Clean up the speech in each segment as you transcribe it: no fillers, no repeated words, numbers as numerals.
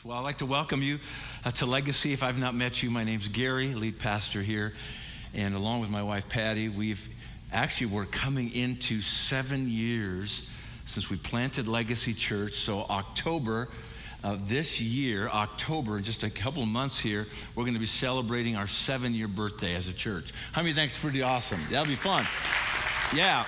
Well, I'd like to welcome you to Legacy. If I've not met you, my name's Gary, lead pastor here. And along with my wife, Patty, we're coming into 7 years since we planted Legacy Church. So October of this year, in just a couple of months here, we're going to be celebrating our 7-year birthday as a church. How many think it's pretty awesome? That'll be fun. Yeah.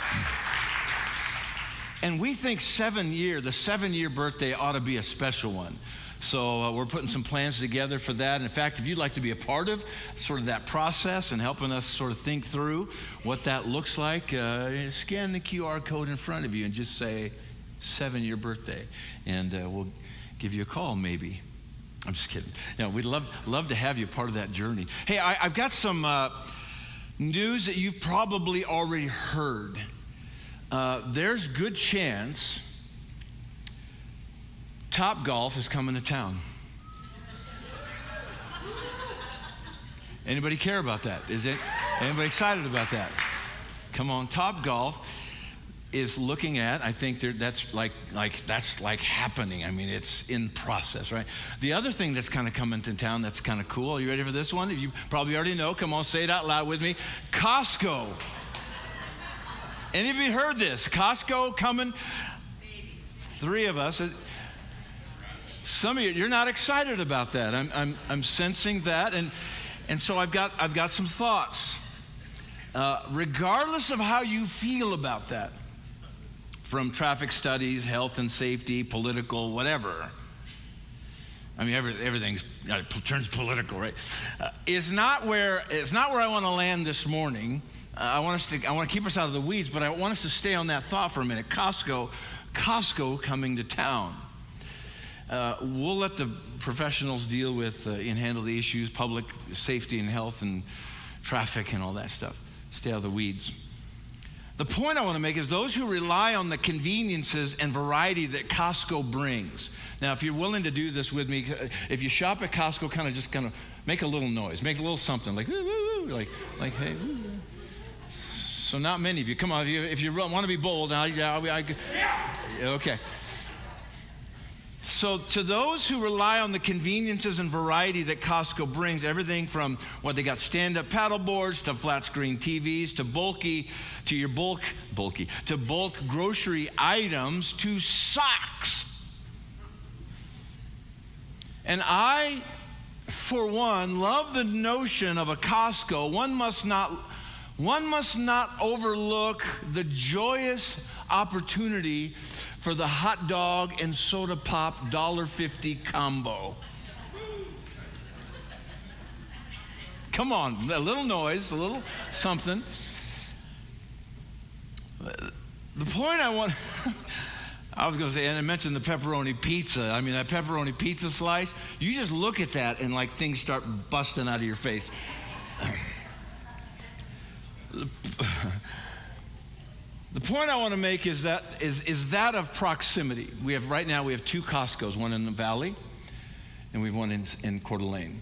And we think the 7-year birthday ought to be a special one. So we're putting some plans together for that. And in fact, if you'd like to be a part of sort of that process and helping us sort of think through what that looks like, scan the QR code in front of you and just say 7-year birthday. And we'll give you a call maybe. I'm just kidding. We'd love to have you part of that journey. Hey, I've got some news that you've probably already heard. There's good chance Topgolf is coming to town. Anybody care about that? Anybody excited about that? Come on, Topgolf is looking at, I think that's like happening. I mean, it's in process, right? The other thing that's kind of coming to town that's kind of cool. Are you ready for this one? You probably already know. Come on, say it out loud with me. Costco. Any of you heard this? Costco coming? 3 of us. Some of you're not excited about that. I'm sensing that, and so I've got some thoughts. Regardless of how you feel about that, from traffic studies, health and safety, political, whatever. I mean, everything turns political, right? It's not where I want to land this morning. I want to keep us out of the weeds, but I want us to stay on that thought for a minute. Costco coming to town. We'll let the professionals deal with and handle the issues, public safety and health and traffic and all that stuff. Stay out of the weeds. The point I want to make is those who rely on the conveniences and variety that Costco brings. Now, if you're willing to do this with me, if you shop at Costco, kind of make a little noise, make a little something like, woo, woo, woo, like hey. Woo. So not many of you. Come on, if you want to be bold, okay. So to those who rely on the conveniences and variety that Costco brings, everything from what they got stand-up paddle boards to flat screen TVs to bulk grocery items to socks. And I, for one, love the notion of a Costco. One must not overlook the joyous opportunity for the hot dog and soda pop $1.50 combo. Come on, a little noise, a little something. The point I was going to say, and I mentioned the pepperoni pizza. I mean, that pepperoni pizza slice, you just look at that and like things start busting out of your face. The point I want to make is that of proximity. Right now we have 2 Costcos, one in the valley, and we have one in Coeur d'Alene.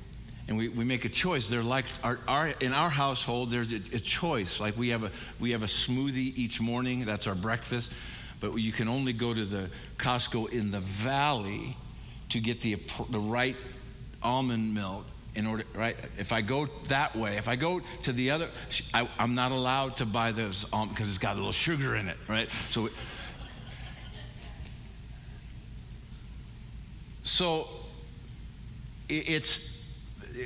And we make a choice. They're like in our household. There's a choice. Like we have a smoothie each morning. That's our breakfast. But you can only go to the Costco in the valley to get the right almond milk. In order, right? If I go that way, if I go to the other, I'm not allowed to buy those because it's got a little sugar in it, right?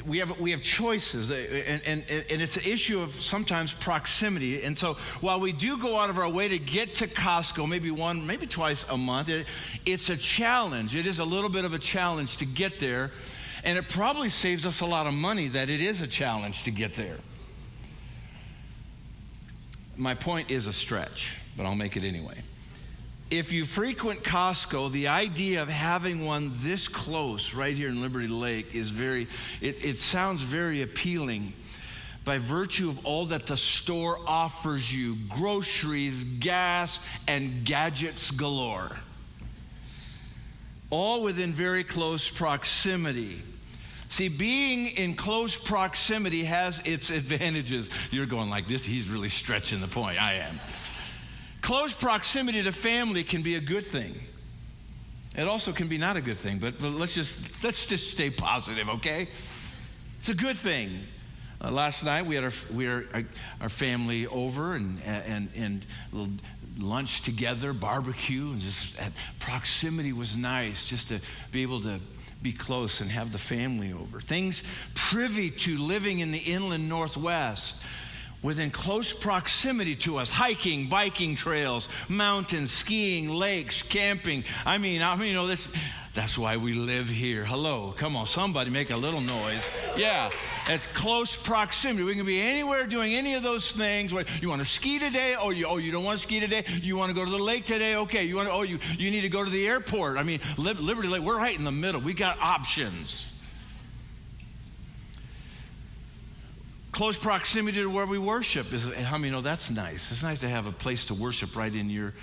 We have choices, and it's an issue of sometimes proximity. And so while we do go out of our way to get to Costco, maybe twice a month, it's a challenge. It is a little bit of a challenge to get there. And it probably saves us a lot of money that it is a challenge to get there. My point is a stretch, but I'll make it anyway. If you frequent Costco, the idea of having one this close right here in Liberty Lake is it sounds very appealing by virtue of all that the store offers you: groceries, gas, and gadgets galore. All within very close proximity. See, being in close proximity has its advantages. You're going like this, he's really stretching the point. I am. Close proximity to family can be a good thing. It also can be not a good thing, but let's just stay positive, okay? It's a good thing. Last night we had our family over and a little lunch together, barbecue, and just proximity was nice, just to be able to be close and have the family over. Things privy to living in the inland Northwest, within close proximity to us, hiking, biking trails, mountains, skiing, lakes, camping. I mean, that's why we live here. Hello, come on, somebody make a little noise. Yeah, it's close proximity. We can be anywhere doing any of those things. You want to ski today? You don't want to ski today? You want to go to the lake today? Okay, you need to go to the airport. I mean, Liberty Lake, we're right in the middle. We got options. Close proximity to where we worship how many know that's nice? It's nice to have a place to worship right in your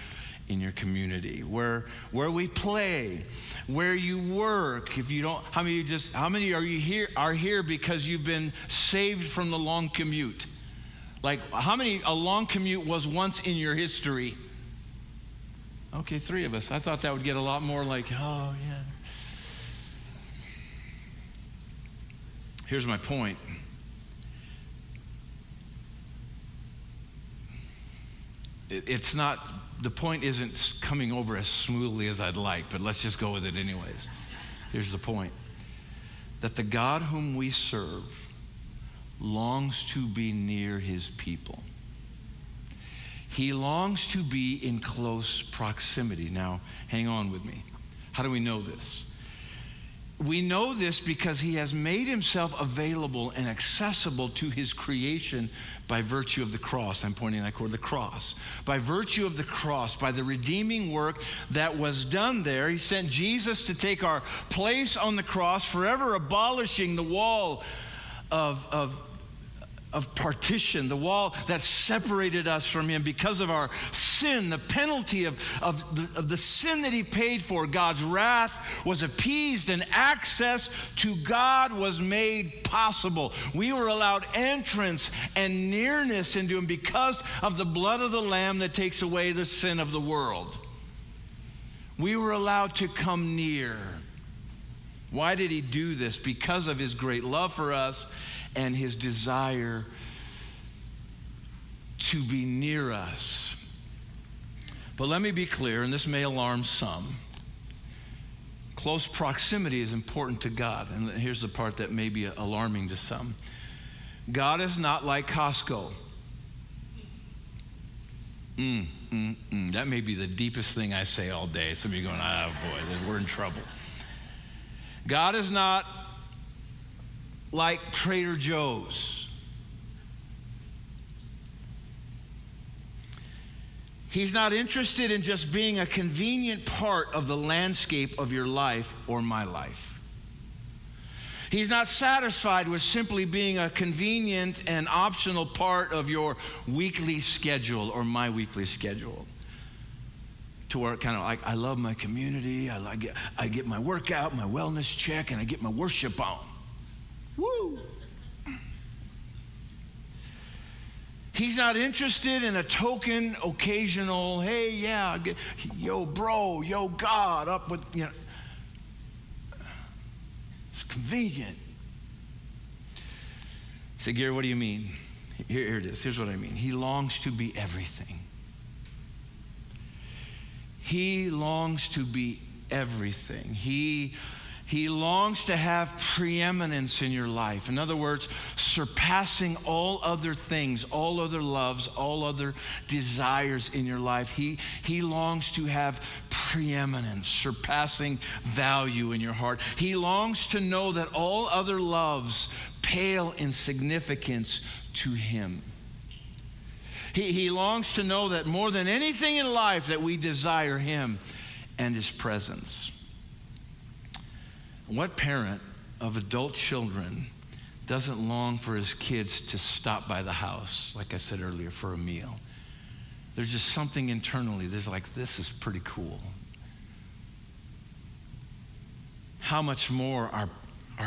community, where we play, where you work. If you don't, how many are here because you've been saved from the long commute? Like, how many a long commute was once in your history? Okay, 3 of us. I thought that would get a lot more like, oh yeah. Here's my point. It's not, the point isn't coming over as smoothly as I'd like, but let's just go with it anyways. Here's the point. That the God whom we serve longs to be near his people. He longs to be in close proximity. Now, hang on with me. How do we know this? We know this because he has made himself available and accessible to his creation by virtue of the cross. I'm pointing that toward the cross. By virtue of the cross, by the redeeming work that was done there, he sent Jesus to take our place on the cross, forever abolishing the wall of partition, the wall that separated us from him because of our sin, the penalty of the sin that he paid for. God's wrath was appeased and access to God was made possible. We were allowed entrance and nearness into him because of the blood of the Lamb that takes away the sin of the world. We were allowed to come near. Why did he do this? Because of his great love for us and his desire to be near us. But let me be clear, and this may alarm some. Close proximity is important to God. And here's the part that may be alarming to some. God is not like Costco. That may be the deepest thing I say all day. Some of you are going, oh boy, we're in trouble. God is not like Trader Joe's. He's not interested in just being a convenient part of the landscape of your life or my life. He's not satisfied with simply being a convenient and optional part of your weekly schedule or my weekly schedule. To where kind of like, I love my community, I get my workout, my wellness check, and I get my worship on. Woo! He's not interested in a token, occasional, hey, yeah, yo, bro, yo, God, up with, it's convenient. Say, Gary, what do you mean? Here it is. Here's what I mean. He longs to be everything. He longs to be everything. He longs to have preeminence in your life. In other words, surpassing all other things, all other loves, all other desires in your life. He longs to have preeminence, surpassing value in your heart. He longs to know that all other loves pale in significance to him. He longs to know that more than anything in life that we desire him and his presence. What parent of adult children doesn't long for his kids to stop by the house, like I said earlier, for a meal? There's just something internally that's like, this is pretty cool. How much more our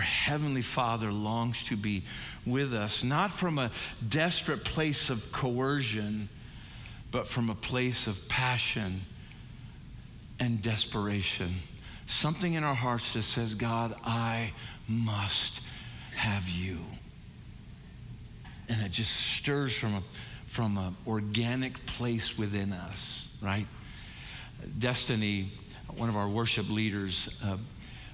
Heavenly Father longs to be with us, not from a desperate place of coercion, but from a place of passion and desperation something in our hearts that says, God, I must have you. And it just stirs from an organic place within us, right? Destiny, one of our worship leaders,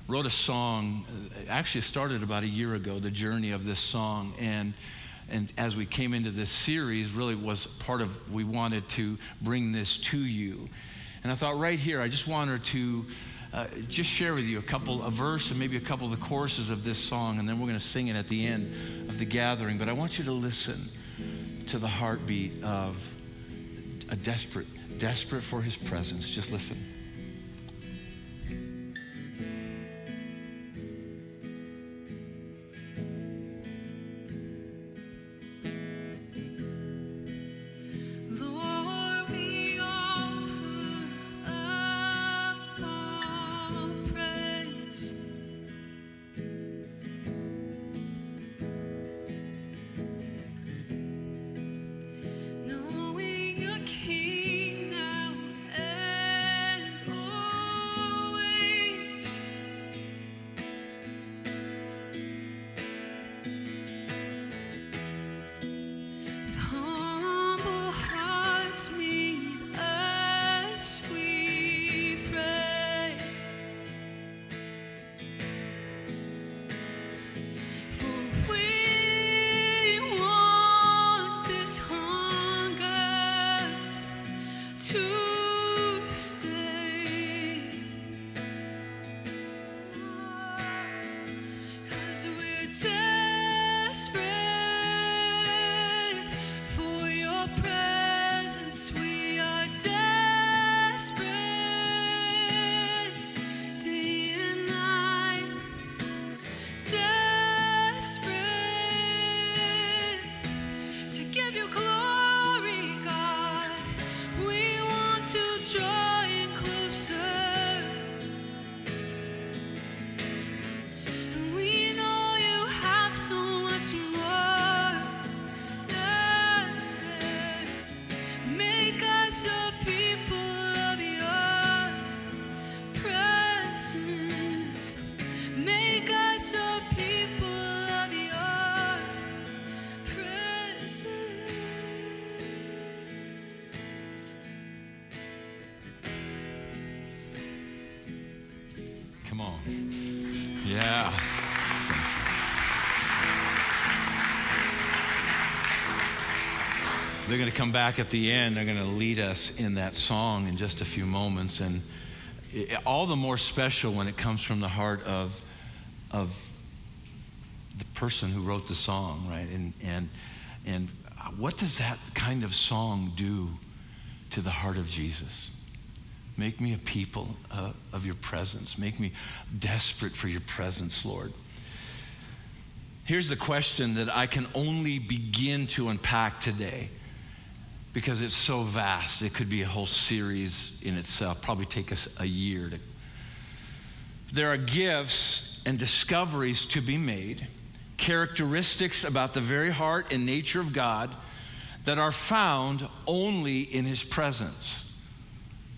wrote a song. Actually started about a year ago, the journey of this song. And as we came into this series, really was part of, we wanted to bring this to you. And I thought right here, I just wanted to just share with you a verse and maybe a couple of the choruses of this song, and then we're going to sing it at the end of the gathering. But I want you to listen to the heartbeat of a desperate for his presence. Just listen. Come on. Yeah. They're going to come back at the end. They're going to lead us in that song in just a few moments. And all the more special when it comes from the heart of the person who wrote the song, right? And what does that kind of song do to the heart of Jesus? Make me a people of your presence. Make me desperate for your presence, Lord. Here's the question that I can only begin to unpack today because it's so vast. It could be a whole series in itself, probably take us a year. There are gifts and discoveries to be made, characteristics about the very heart and nature of God that are found only in his presence.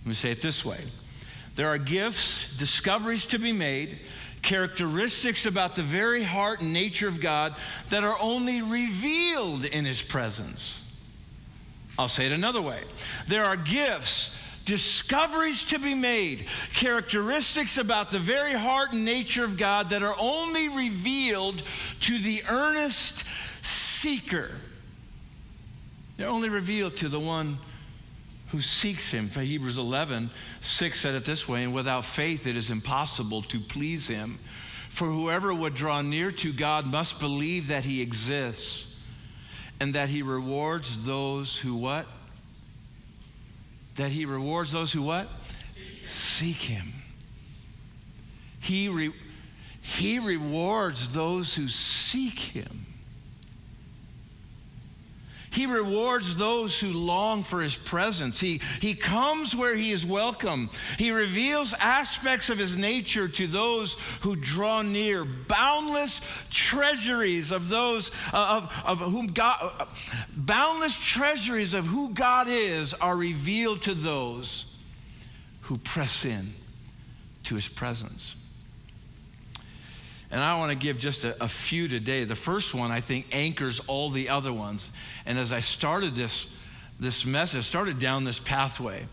Let me say it this way. There are gifts, discoveries to be made, characteristics about the very heart and nature of God that are only revealed in his presence. I'll say it another way. There are gifts, discoveries to be made, characteristics about the very heart and nature of God that are only revealed to the earnest seeker. They're only revealed to the one who seeks him. For Hebrews 11:6 said it this way, and without faith it is impossible to please him. For whoever would draw near to God must believe that he exists and that he rewards those who what? That he rewards those who what? Seek him. He rewards those who seek him. He rewards those who long for his presence. He comes where he is welcome. He reveals aspects of his nature to those who draw near. Boundless treasuries of those of whom God, boundless treasuries of who God is are revealed to those who press in to his presence. And I want to give just a few today. The first one, I think, anchors all the other ones. And as I started this message, started down this pathway,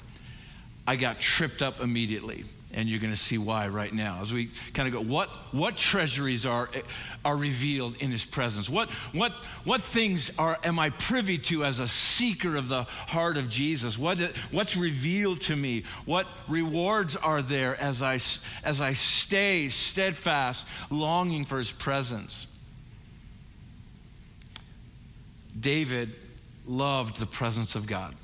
I got tripped up immediately. And you're going to see why right now. As we kind of go, what treasuries are revealed in his presence? What things am I privy to as a seeker of the heart of Jesus? What's revealed to me? What rewards are there as I stay steadfast, longing for his presence? David loved the presence of God.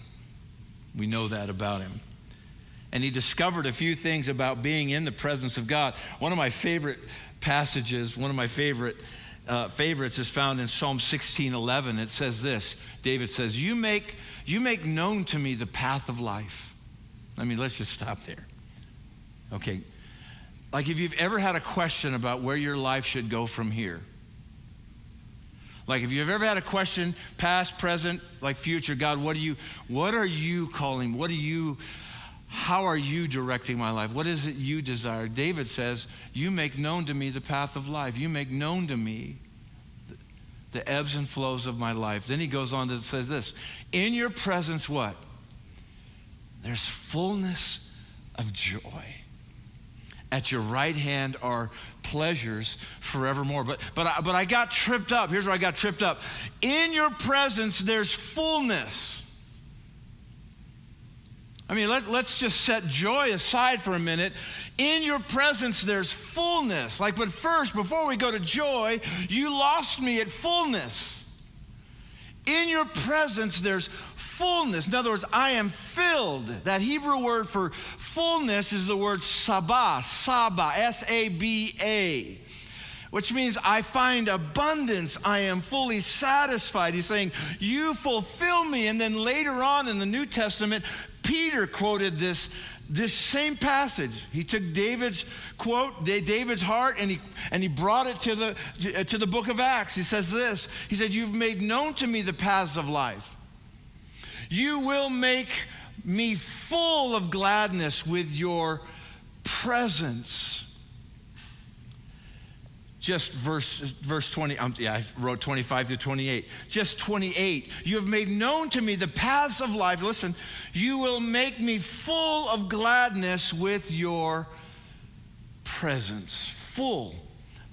We know that about him. And he discovered a few things about being in the presence of God. One of my favorite passages, one of my favorites is found in Psalm 16:11. It says this. David says, you make known to me the path of life. I mean, let's just stop there. Okay. Like if you've ever had a question about where your life should go from here. Like if you've ever had a question, past, present, like future, God, what are you calling? How are you directing my life? What is it you desire? David says, you make known to me the path of life. You make known to me the ebbs and flows of my life. Then he goes on to say this, in your presence what? There's fullness of joy. At your right hand are pleasures forevermore. But I got tripped up. Here's where I got tripped up. In your presence, there's fullness. I mean, let's just set joy aside for a minute. In your presence, there's fullness. But first, before we go to joy, you lost me at fullness. In your presence, there's fullness. In other words, I am filled. That Hebrew word for fullness is the word sabah, S-A-B-A, which means I find abundance. I am fully satisfied. He's saying, you fulfill me. And then later on in the New Testament, Peter quoted this same passage. He took David's quote, David's heart, and he brought it to the book of Acts. He says this. He said, you've made known to me the paths of life. You will make me full of gladness with your presence. Just verse 20, I wrote 25 to 28. Just 28. You have made known to me the paths of life. Listen, you will make me full of gladness with your presence. Full.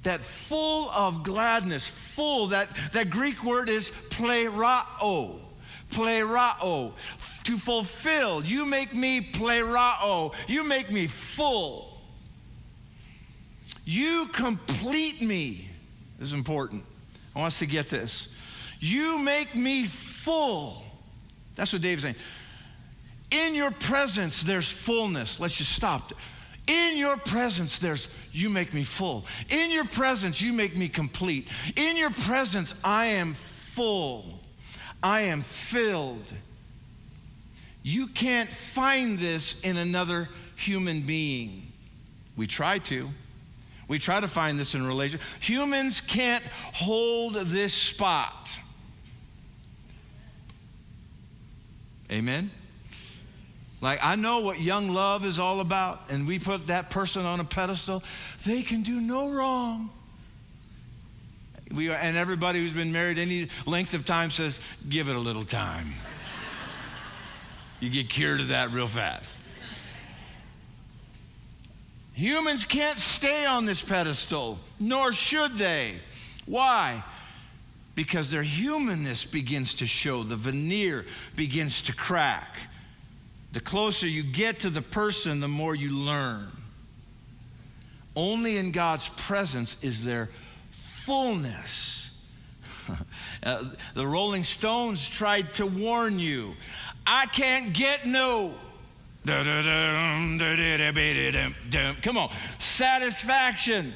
That full of gladness. Full. That Greek word is plerao. Plerao. To fulfill. You make me plerao. You make me full. You complete me. This is important. I want us to get this. You make me full. That's what David's saying. In your presence, there's fullness. Let's just stop. In your presence, you make me full. In your presence, you make me complete. In your presence, I am full. I am filled. You can't find this in another human being. We try to. We try to find this in relation. Humans can't hold this spot. Amen? I know what young love is all about, and we put that person on a pedestal. They can do no wrong. And everybody who's been married any length of time says, give it a little time. You get cured of that real fast. Humans can't stay on this pedestal, nor should they. Why? Because their humanness begins to show. The veneer begins to crack. The closer you get to the person, the more you learn. Only in God's presence is there fullness. The Rolling Stones tried to warn you. I can't get no. Come on. Satisfaction.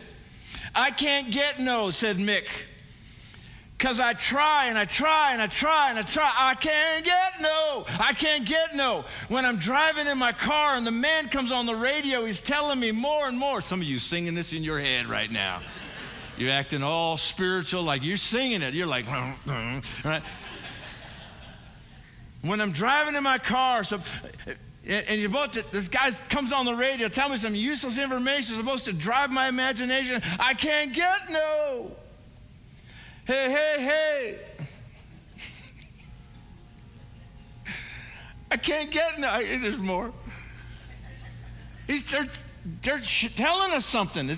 I can't get no, said Mick. Because I try and I try and I try and I try. I can't get no. I can't get no. When I'm driving in my car and the man comes on the radio, he's telling me more and more. Some of you singing this in your head right now. You're acting all spiritual, like you're singing it. You're like, right? When I'm driving in my car, so And you're about to, this guy comes on the radio, tell me some useless information supposed to drive my imagination. I can't get no. Hey. I can't get no. There's more. They're telling us something.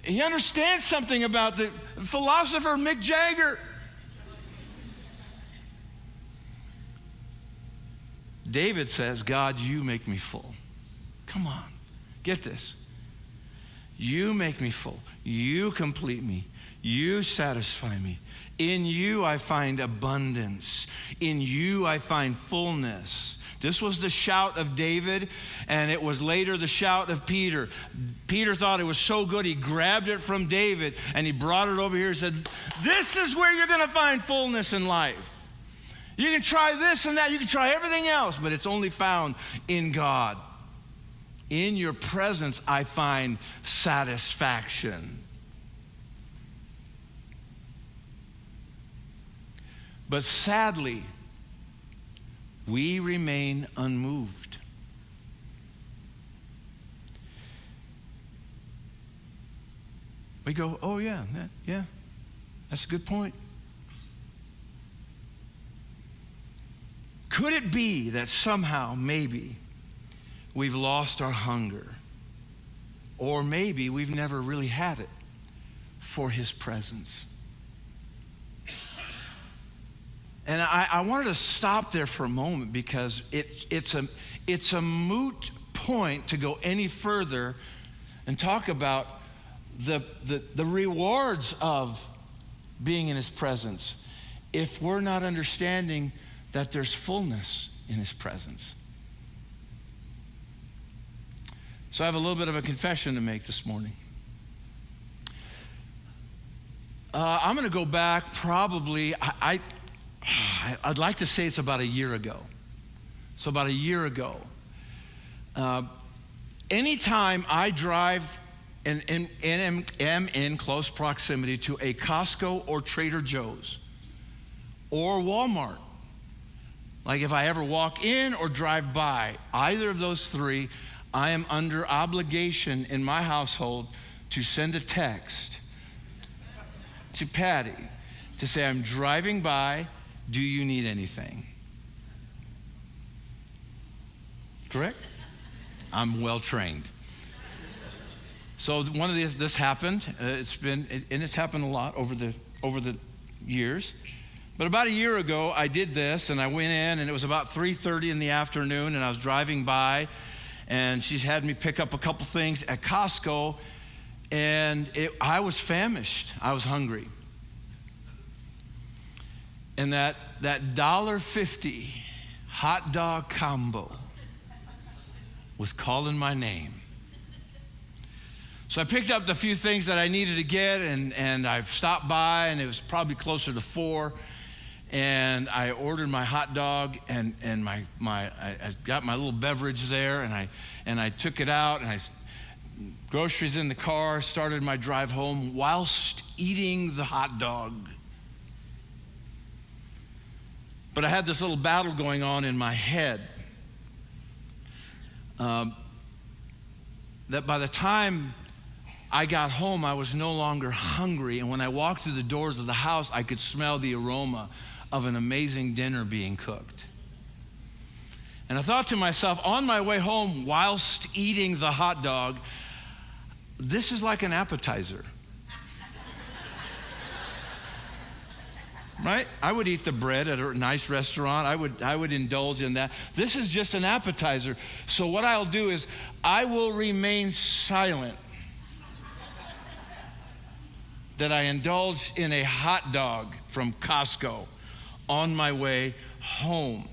He understands something about the philosopher Mick Jagger. David says, God, you make me full. Come on, get this. You make me full. You complete me. You satisfy me. In you I find abundance. In you I find fullness. This was the shout of David, and it was later the shout of Peter. Peter thought it was so good, he grabbed it from David, and he brought it over here and said, this is where you're going to find fullness in life. You can try this and that. You can try everything else, but it's only found in God. In your presence, I find satisfaction. But sadly, we remain unmoved. We go, oh yeah, that's a good point. Could it be that somehow, maybe, we've lost our hunger? Or maybe we've never really had it for his presence? And I wanted to stop there for a moment because it's a moot point to go any further and talk about the rewards of being in his presence if we're not understanding that there's fullness in his presence. So I have a little bit of a confession to make this morning. I'm going to go back probably, I'd like to say it's about a year ago. So about a year ago. Anytime I drive and am in close proximity to a Costco or Trader Joe's or Walmart, like if I ever walk in or drive by either of those three, I am under obligation in my household to send a text to Patty to say, I'm driving by, do you need anything? Correct? I'm well trained. So one of these, this happened. It's happened a lot over the years. But about a year ago, I did this, and I went in, and it was about 3:30 in the afternoon, and I was driving by, and she had me pick up a couple things at Costco, and I was famished. I was hungry. And that $1.50 hot dog combo was calling my name. So I picked up the few things that I needed to get, and I stopped by, and it was probably closer to 4. And I ordered my hot dog, and I got my little beverage there, and I took it out, and I groceries in the car, started my drive home whilst eating the hot dog. But I had this little battle going on in my head that by the time I got home, I was no longer hungry, and when I walked through the doors of the house, I could smell the aroma of an amazing dinner being cooked. And I thought to myself, on my way home, whilst eating the hot dog, this is like an appetizer. Right? I would eat the bread at a nice restaurant. I would indulge in that. This is just an appetizer. So what I'll do is I will remain silent that I indulged in a hot dog from Costco on my way home.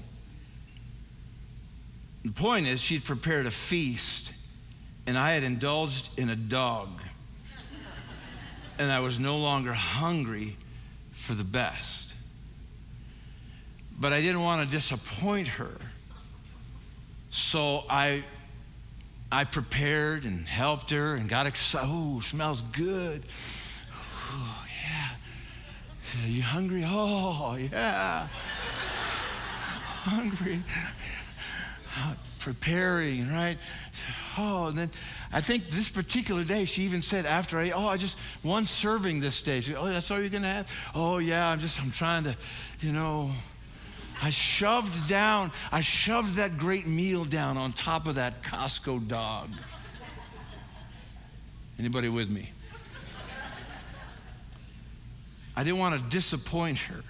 The point is, she'd prepared a feast, and I had indulged in a dog, and I was no longer hungry for the best. But I didn't want to disappoint her, so I prepared and helped her and got excited. Oh, smells good. Oh, yeah. Are you hungry? Oh, yeah. Hungry. preparing, right? Oh, and then I think this particular day, she even said after I just one serving this day. She said, oh, that's all you're going to have? Oh, yeah, I'm trying to, I shoved that great meal down on top of that Costco dog. Anybody with me? I didn't want to disappoint her.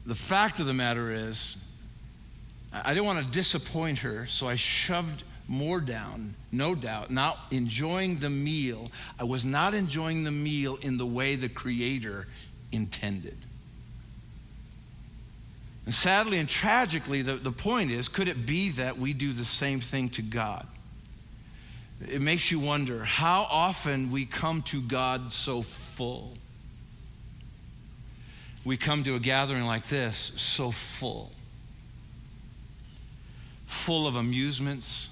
The fact of the matter is, I didn't want to disappoint her, so I shoved more down, no doubt, not enjoying the meal. I was not enjoying the meal in the way the Creator intended. And sadly and tragically, the point is, could it be that we do the same thing to God? It makes you wonder how often we come to God so full. We come to a gathering like this so full of amusements,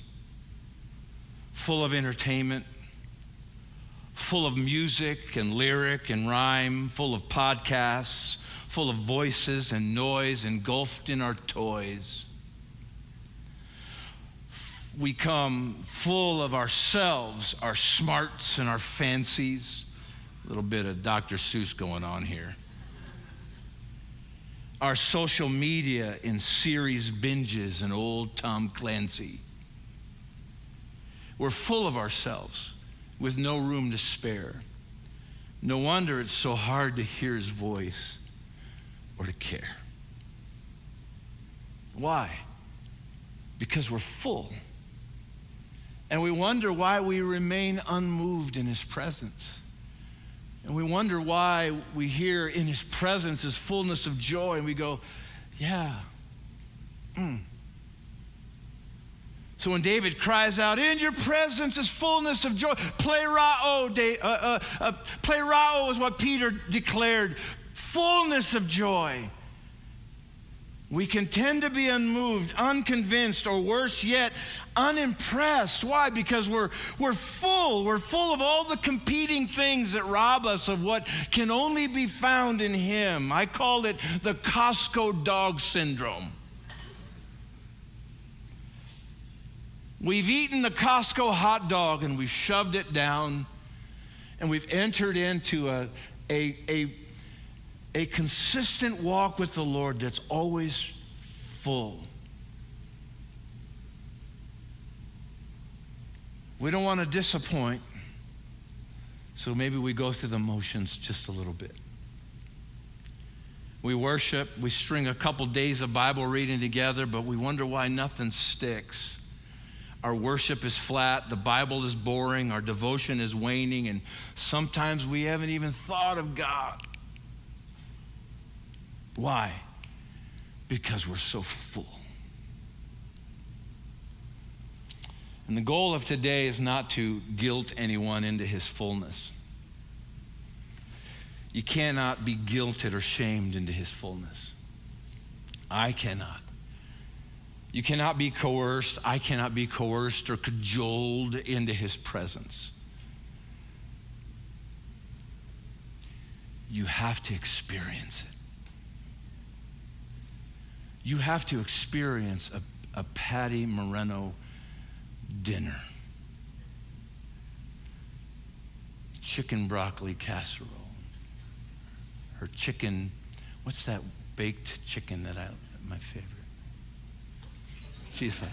full of entertainment, full of music and lyric and rhyme, full of podcasts, full of voices and noise engulfed in our toys. We come full of ourselves, our smarts and our fancies. A little bit of Dr. Seuss going on here. Our social media in series binges and old Tom Clancy. We're full of ourselves with no room to spare. No wonder it's so hard to hear his voice or to care. Why? Because we're full. And we wonder why we remain unmoved in his presence. And we wonder why we hear in his presence his fullness of joy, and we go, yeah. So when David cries out, in your presence is fullness of joy, plerao is what Peter declared, fullness of joy. We can tend to be unmoved, unconvinced, or worse yet, unimpressed. Why? Because we're full. We're full of all the competing things that rob us of what can only be found in him. I call it the Costco dog syndrome. We've eaten the Costco hot dog and we've shoved it down, and we've entered into a consistent walk with the Lord that's always full. We don't want to disappoint, so maybe we go through the motions just a little bit. We worship, we string a couple days of Bible reading together, but we wonder why nothing sticks. Our worship is flat, the Bible is boring, our devotion is waning, and sometimes we haven't even thought of God. Why? Because we're so full. And the goal of today is not to guilt anyone into his fullness. You cannot be guilted or shamed into his fullness. I cannot. You cannot be coerced. I cannot be coerced or cajoled into his presence. You have to experience it. You have to experience a Patty Moreno dinner. Chicken broccoli casserole. Her chicken, what's that baked chicken that my favorite? She's like,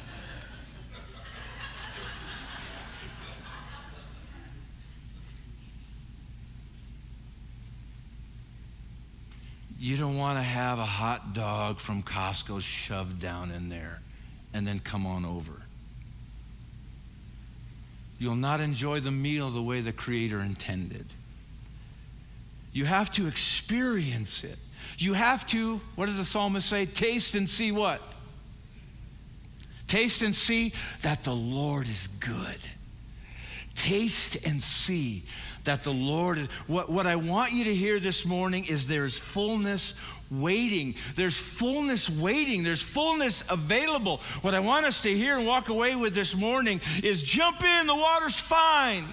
you don't want to have a hot dog from Costco shoved down in there and then come on over. You'll not enjoy the meal the way the Creator intended. You have to experience it. You have to, what does the psalmist say? Taste and see what? Taste and see that the Lord is good. Taste and see that the Lord is, what I want you to hear this morning is there's fullness waiting. There's fullness waiting. There's fullness available. What I want us to hear and walk away with this morning is jump in, the water's fine.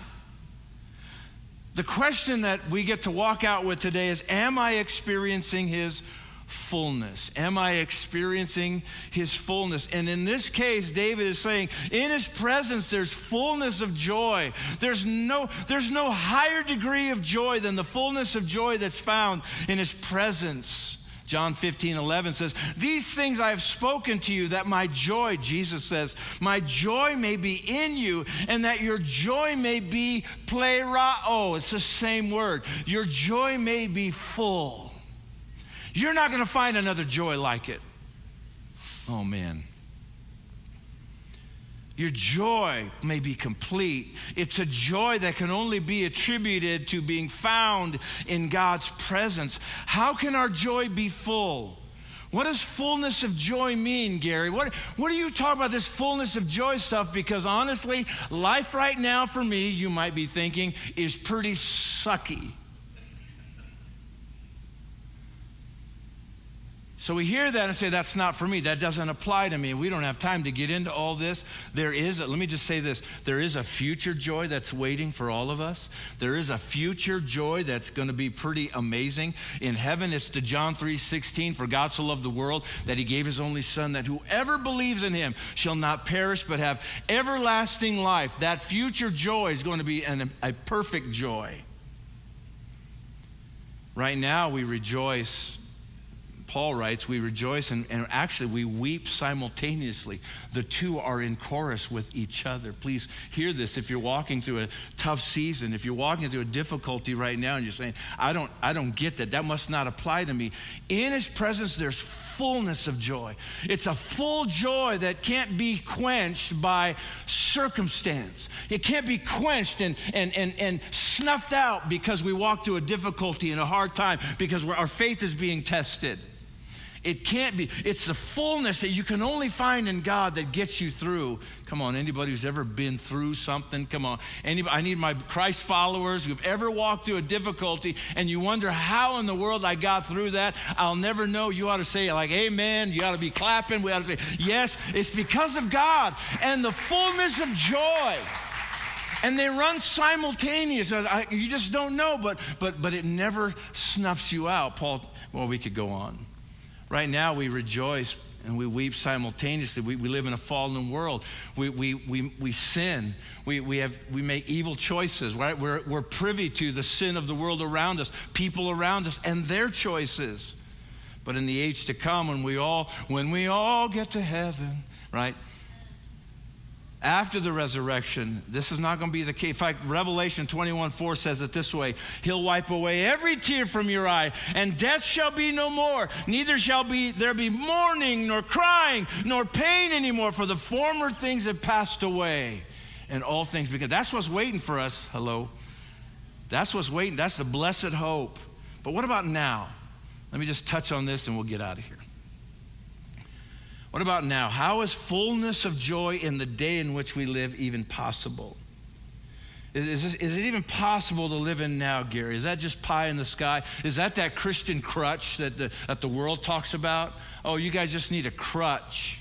The question that we get to walk out with today is, am I experiencing his fullness? Am I experiencing his fullness? And in this case, David is saying, in his presence, there's fullness of joy. There's no higher degree of joy than the fullness of joy that's found in his presence. John 15:11 says, these things I have spoken to you, that my joy, Jesus says, my joy may be in you, and that your joy may be plerao. It's the same word. Your joy may be full. You're not going to find another joy like it. Oh, man. Your joy may be complete. It's a joy that can only be attributed to being found in God's presence. How can our joy be full? What does fullness of joy mean, Gary? What are you talking about, this fullness of joy stuff? Because honestly, life right now for me, you might be thinking, is pretty sucky. So we hear that and say, that's not for me. That doesn't apply to me. We don't have time to get into all this. Let me just say this. There is a future joy that's waiting for all of us. There is a future joy that's going to be pretty amazing. In heaven, it's to John 3:16, for God so loved the world that he gave his only son, that whoever believes in him shall not perish but have everlasting life. That future joy is going to be a perfect joy. Right now, we rejoice. Paul writes, we rejoice and actually we weep simultaneously. The two are in chorus with each other. Please hear this. If you're walking through a tough season, if you're walking through a difficulty right now and you're saying, I don't get that. That must not apply to me. In his presence, there's fullness of joy. It's a full joy that can't be quenched by circumstance. It can't be quenched and snuffed out because we walk through a difficulty and a hard time because our faith is being tested. It can't be. It's the fullness that you can only find in God that gets you through. Come on, anybody who's ever been through something, come on. I need my Christ followers who've ever walked through a difficulty and you wonder how in the world I got through that. I'll never know. You ought to say like, amen. You ought to be clapping. We ought to say, yes, it's because of God and the fullness of joy. And they run simultaneous. You just don't know, but it never snuffs you out. Well, we could go on. Right now, we rejoice and we weep simultaneously. We live in a fallen world. We sin. We make evil choices. Right? We're privy to the sin of the world around us, people around us, and their choices. But in the age to come, when we all get to heaven, right? After the resurrection, this is not going to be the case. In fact, Revelation 21:4 says it this way: he'll wipe away every tear from your eye, and death shall be no more. Neither shall there be mourning, nor crying, nor pain anymore, for the former things have passed away, and all things become. That's what's waiting for us. Hello. That's what's waiting. That's the blessed hope. But what about now? Let me just touch on this and we'll get out of here. What about now? How is fullness of joy in the day in which we live even possible? Is it even possible to live in now, Gary? Is that just pie in the sky? Is that Christian crutch that the world talks about? Oh, you guys just need a crutch.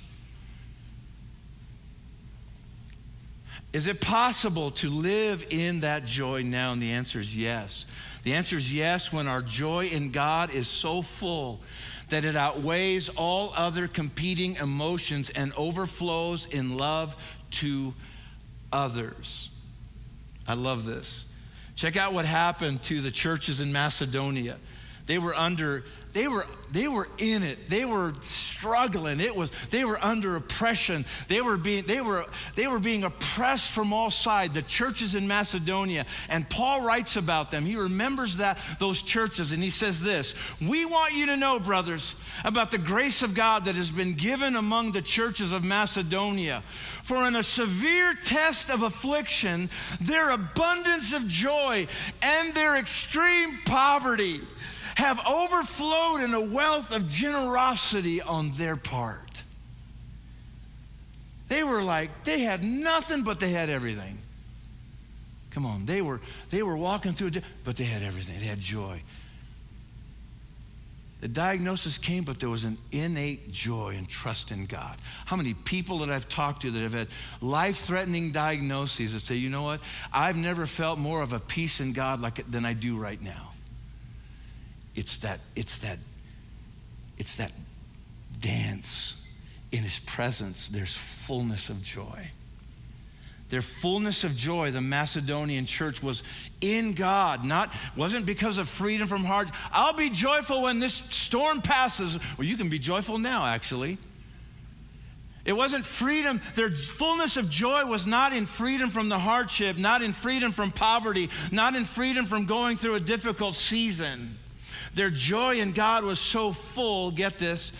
Is it possible to live in that joy now? And the answer is yes. The answer is yes when our joy in God is so full that it outweighs all other competing emotions and overflows in love to others. I love this. Check out what happened to the churches in Macedonia. They were in it. They were struggling. They were under oppression. They were being oppressed from all sides. The churches in Macedonia. And Paul writes about them. He remembers those churches, and he says this: we want you to know, brothers, about the grace of God that has been given among the churches of Macedonia. For in a severe test of affliction, their abundance of joy and their extreme poverty have overflowed in a wealth of generosity on their part. They had nothing, but they had everything. Come on, they were walking through, but they had everything. They had joy. The diagnosis came, but there was an innate joy and trust in God. How many people that I've talked to that have had life-threatening diagnoses that say, you know what? I've never felt more of a peace in God than I do right now. It's that dance. In his presence, there's fullness of joy. Their fullness of joy, the Macedonian church, was in God. Wasn't because of freedom from hard. I'll be joyful when this storm passes. Well, you can be joyful now, actually. It wasn't freedom. Their fullness of joy was not in freedom from the hardship, not in freedom from poverty, not in freedom from going through a difficult season. Their joy in God was so full, get this,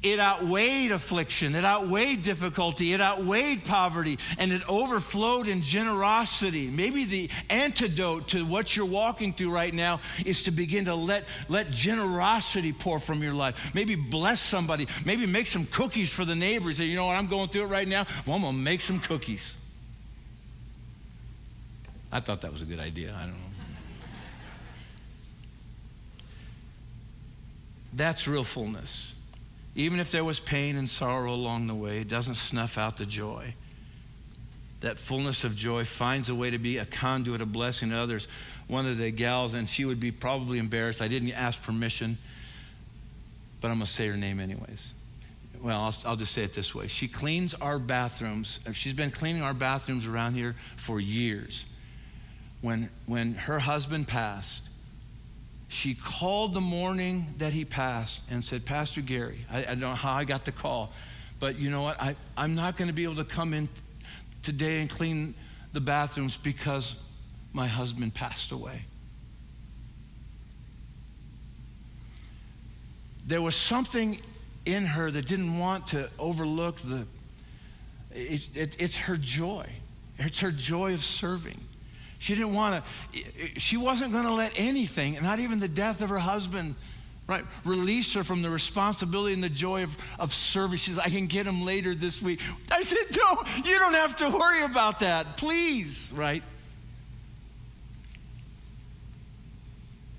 it outweighed affliction, it outweighed difficulty, it outweighed poverty, and it overflowed in generosity. Maybe the antidote to what you're walking through right now is to begin to let generosity pour from your life. Maybe bless somebody. Maybe make some cookies for the neighbors. Say, you know what, I'm going through it right now. Well, I'm going to make some cookies. I thought that was a good idea. I don't know. That's real fullness. Even if there was pain and sorrow along the way, it doesn't snuff out the joy. That fullness of joy finds a way to be a conduit of blessing to others. One of the gals, and she would be probably embarrassed. I didn't ask permission, but I'm going to say her name anyways. Well, I'll just say it this way. She cleans our bathrooms. She's been cleaning our bathrooms around here for years. When her husband passed, she called the morning that he passed and said, Pastor Gary, I don't know how I got the call, but you know what? I'm not going to be able to come in today and clean the bathrooms because my husband passed away. There was something in her that didn't want to overlook it's her joy. It's her joy of serving. She wasn't going to let anything, not even the death of her husband, right, release her from the responsibility and the joy of service. She said, I can get him later this week. I said, no, you don't have to worry about that, please, right?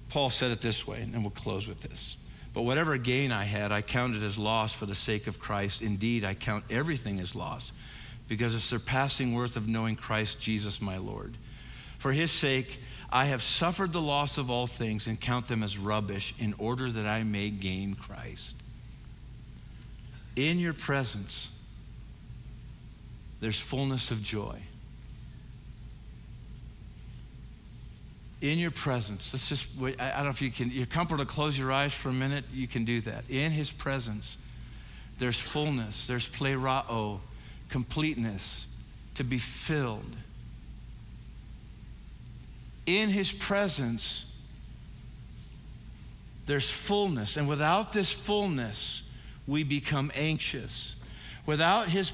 Paul said it this way, and then we'll close with this. But whatever gain I had, I counted as loss for the sake of Christ. Indeed, I count everything as loss because of the surpassing worth of knowing Christ Jesus my Lord. For his sake, I have suffered the loss of all things and count them as rubbish in order that I may gain Christ. In your presence, there's fullness of joy. In your presence, let's just wait. I don't know if you can, you're comfortable to close your eyes for a minute, you can do that. In his presence, there's fullness, there's plerao, completeness, to be filled. In his presence, there's fullness. And without this fullness, we become anxious. Without his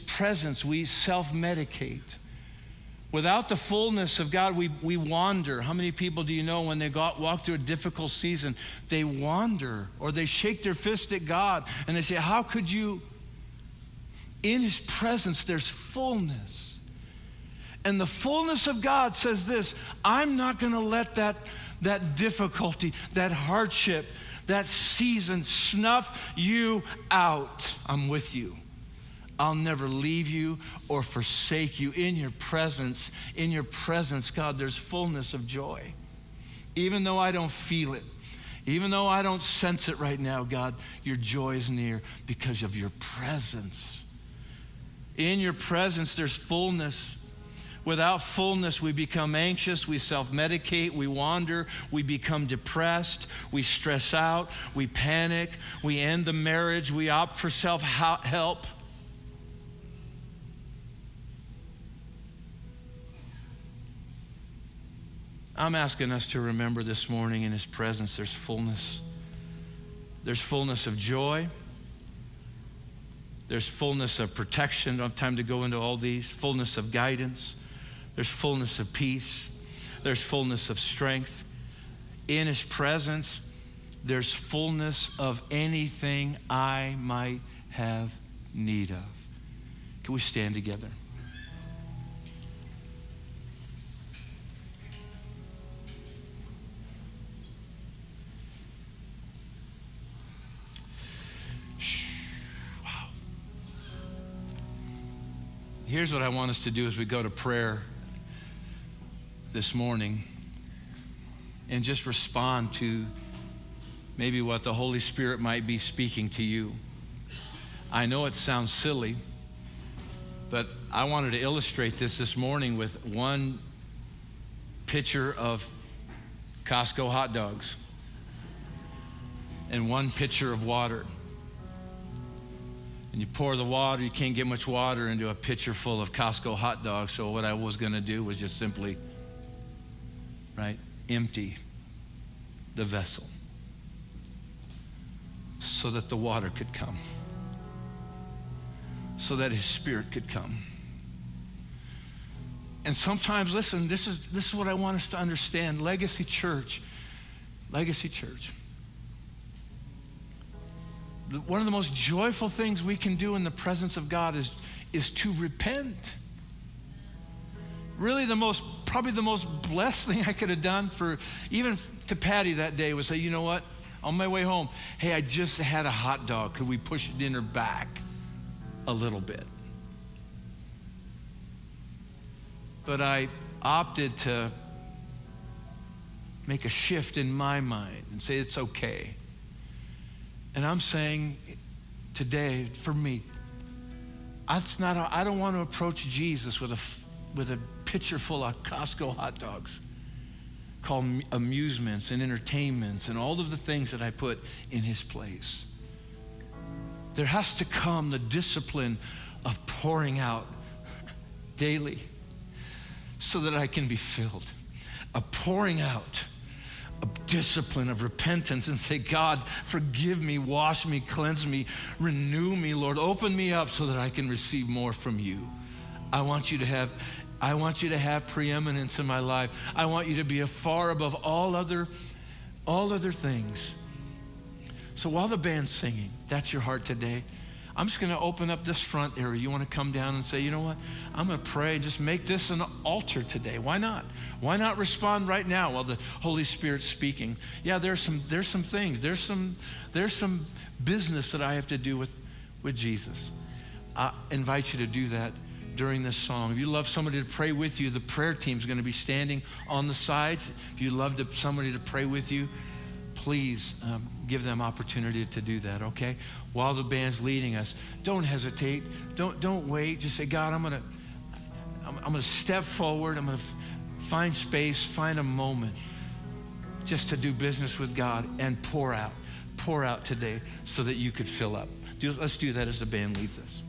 presence, we self-medicate. Without the fullness of God, we wander. How many people do you know when they walk through a difficult season, they wander or they shake their fist at God and they say, how could you? In his presence, there's fullness. And the fullness of God says this, I'm not going to let that difficulty, that hardship, that season snuff you out. I'm with you. I'll never leave you or forsake you. In your presence, God, there's fullness of joy. Even though I don't feel it, even though I don't sense it right now, God, your joy is near because of your presence. In your presence, there's fullness. Without fullness, we become anxious, we self-medicate, we wander, we become depressed, we stress out, we panic, we end the marriage, we opt for self-help. I'm asking us to remember this morning in his presence there's fullness. There's fullness of joy. There's fullness of protection. I don't have time to go into all these. Fullness of guidance. There's fullness of peace. There's fullness of strength. In his presence, there's fullness of anything I might have need of. Can we stand together? here's what I want us to do as we go to prayer this morning, and just respond to maybe what the Holy Spirit might be speaking to you. I know it sounds silly, but I wanted to illustrate this morning with one pitcher of Costco hot dogs and one pitcher of water. And you pour the water, you can't get much water into a pitcher full of Costco hot dogs. So what I was going to do was just simply, empty the vessel so that the water could come, so that his Spirit could come. And sometimes, listen, this is what I want us to understand. Legacy Church. One of the most joyful things we can do in the presence of God is to repent. Really probably the most blessed thing I could have done for, even to Patty that day, was say, you know what, on my way home, hey, I just had a hot dog. Could we push it in her back a little bit? But I opted to make a shift in my mind and say it's okay. And I'm saying today, for me, I don't want to approach Jesus with a pitcher full of Costco hot dogs called amusements and entertainments and all of the things that I put in his place. There has to come the discipline of pouring out daily so that I can be filled. A pouring out, a discipline of repentance, and say, God, forgive me, wash me, cleanse me, renew me, Lord. Open me up so that I can receive more from you. I want you to have preeminence in my life. I want you to be far above all other things. So while the band's singing, that's your heart today. I'm just going to open up this front area. You want to come down and say, you know what? I'm going to pray. Just make this an altar today. Why not? Why not respond right now while the Holy Spirit's speaking? Yeah, there's some things. There's some business that I have to do with Jesus. I invite you to do that during this song. If you love somebody to pray with you, the prayer team's going to be standing on the sides. If you love somebody to pray with you, please give them opportunity to do that, okay? While the band's leading us, don't hesitate. Don't wait. Just say, God, I'm gonna step forward. I'm gonna find space, find a moment just to do business with God and pour out today so that you could fill up. Let's do that as the band leads us.